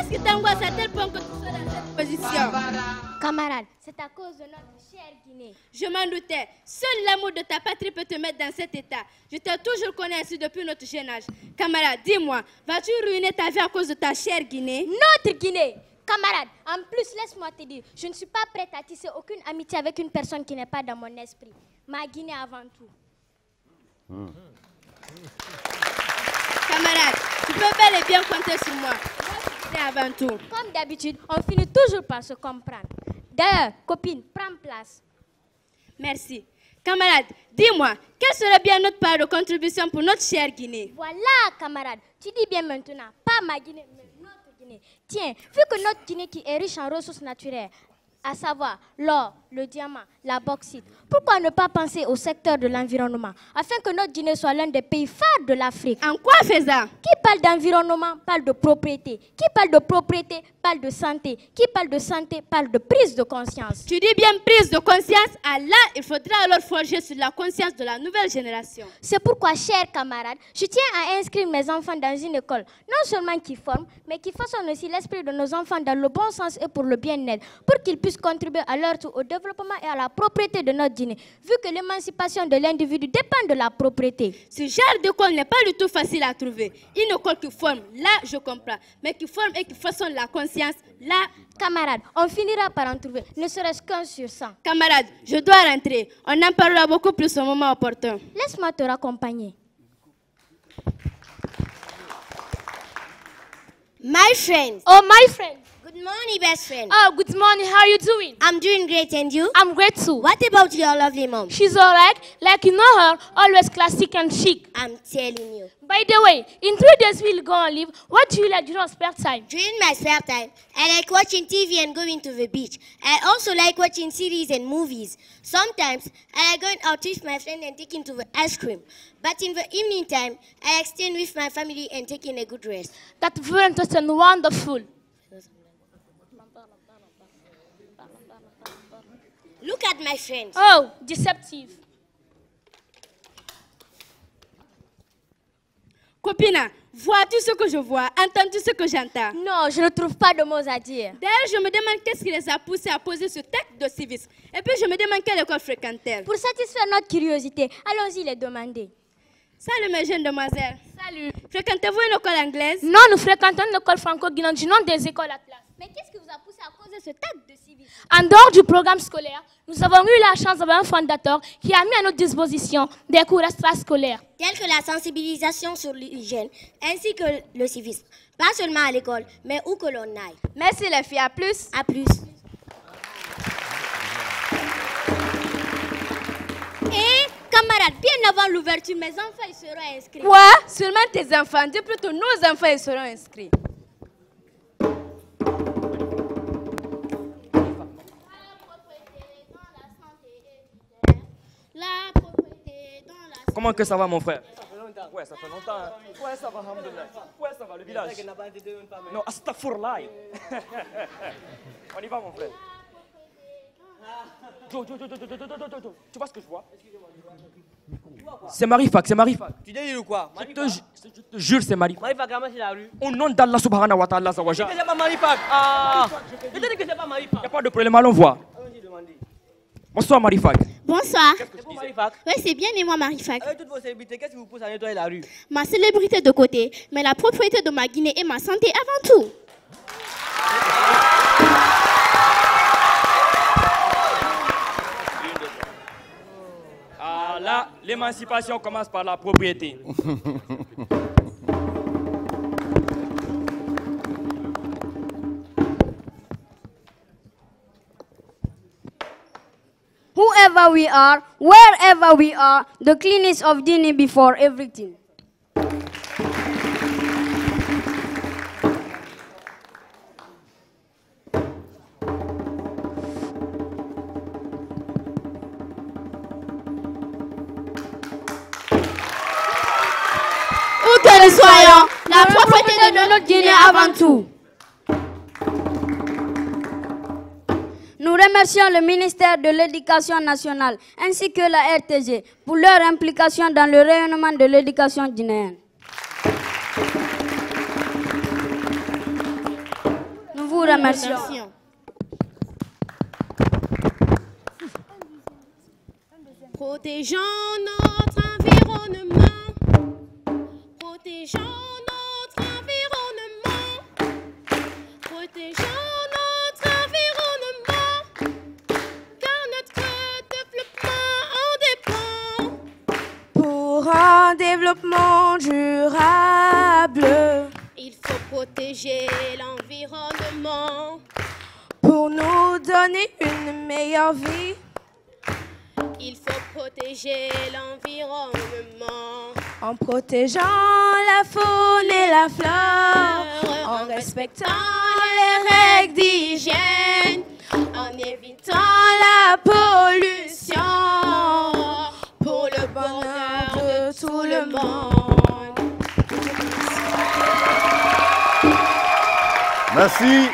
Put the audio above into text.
Qu'est-ce qui t'angoisse à tel point que tu sois dans cette position? Camarade, c'est à cause de notre chère Guinée. Je m'en doutais. Seul l'amour de ta patrie peut te mettre dans cet état. Je t'ai toujours connu ainsi depuis notre jeune âge. Camarade, dis-moi, vas-tu ruiner ta vie à cause de ta chère Guinée? Notre Guinée! Camarade, en plus, laisse-moi te dire, je ne suis pas prête à tisser aucune amitié avec une personne qui n'est pas dans mon esprit. Ma Guinée avant tout. Camarade, tu peux bel et bien compter sur moi. Moi, avant tout. Comme d'habitude, on finit toujours par se comprendre. D'ailleurs, copine, prends place. Merci. Camarade, dis-moi, quelle serait bien notre part de contribution pour notre chère Guinée? Voilà, camarade, tu dis bien maintenant, pas ma Guinée, mais notre Guinée. Tiens, vu que notre Guinée qui est riche en ressources naturelles, à savoir l'or, le diamant, la bauxite, pourquoi ne pas penser au secteur de l'environnement, afin que notre Guinée soit l'un des pays phares de l'Afrique? En quoi faisant? Qui parle d'environnement parle de propriété. Qui parle de propriété parle de santé. Qui parle de santé parle de prise de conscience. Tu dis bien prise de conscience, Allah, il faudra alors forger sur la conscience de la nouvelle génération. C'est pourquoi, chers camarades, je tiens à inscrire mes enfants dans une école, non seulement qui forme, mais qui façonne aussi l'esprit de nos enfants dans le bon sens et pour le bien-être, pour qu'ils puissent contribuer à leur tour au développement et à la propriété de notre Guinée, vu que l'émancipation de l'individu dépend de la propriété. Ce genre d'école n'est pas du tout facile à trouver. Une école qui forme, là je comprends, mais qui forme et qui façonne la conscience, là... Camarades, on finira par en trouver, ne serait-ce qu'un sur 100. Camarades, je dois rentrer. On en parlera beaucoup plus au moment opportun. Laisse-moi te raccompagner. My friend. Oh, my friend. Good morning, best friend. Oh, good morning. How are you doing? I'm doing great, and you? I'm great too. What about your lovely mom? She's alright. Like you know her, always classic and chic. I'm telling you. By the way, in 3 days we'll go on leave. What do you like during your spare time? During my spare time, I like watching TV and going to the beach. I also like watching series and movies. Sometimes, I like going out with my friend and taking to the ice cream. But in the evening time, I like staying with my family and taking a good rest. That's very interesting and wonderful. Look at my friends. Oh, deceptive. Copina, vois-tu ce que je vois? Entends-tu ce que j'entends? Non, je ne trouve pas de mots à dire. D'ailleurs, je me demande qu'est-ce qui les a poussés à poser ce texte de civisme. Et puis, je me demande quelle école fréquentent-elles. Pour satisfaire notre curiosité, allons-y les demander. Salut mes jeunes demoiselles. Salut. Fréquentez-vous une école anglaise? Non, nous fréquentons l'école franco-guinéenne du nom des écoles Atlas. Mais qu'est-ce qui vous a poussé à poser ce texte de civisme? En dehors du programme scolaire, nous avons eu la chance d'avoir un fondateur qui a mis à notre disposition des cours extrascolaires. Tels que la sensibilisation sur l'hygiène, ainsi que le civisme. Pas seulement à l'école, mais où que l'on aille. Merci les filles, à plus. À plus. Et, camarades, bien avant l'ouverture, mes enfants ils seront inscrits. Quoi? Seulement tes enfants, dis plutôt nos enfants ils seront inscrits. Comment que ça va, mon frère? Ça fait longtemps. Ouais, ça fait longtemps. Ouais, ça va, alhamdoulilah. Ouais, ça va, le village. Non, astaghfirullah. On y va, mon frère. Jo, tu vois ce que je vois? C'est Marifak, c'est Marifak. Tu dis ou quoi? Je te jure, c'est Marifak. Marifak, comment c'est la rue? Au nom d'Allah subhanahu wa ta'ala, ça va. Je ne sais pas Marifak. Ah! Je te dis que c'est pas Marifak. Il n'y a pas de problème, allons voir. Bonsoir, Marifak. Bonsoir. C'est pour Marifak? Oui, c'est bien et moi, Marifak. Avec toutes vos célébrités, qu'est-ce qui vous pousse à nettoyer la rue? Ma célébrité de côté, mais la propriété de ma Guinée et ma santé avant tout. Ah là, l'émancipation commence par la propriété. Whoever we are, wherever we are, the cleanness of Guinea before everything. Où que nous soyons, la propriété de notre Guinée avant tout. Nous remercions le ministère de l'Éducation nationale ainsi que la RTG pour leur implication dans le rayonnement de l'éducation guinéenne. remercions. Protégeons notre environnement. Protégeons notre environnement. Protégeons notre environnement. Car notre développement en dépend. Pour un développement durable, il faut protéger l'environnement. Pour nous donner une meilleure vie, il faut protéger l'environnement. En protégeant la faune et la flore, en respectant les règles d'hygiène, en évitant la pollution, pour le bonheur de tout le monde. Merci.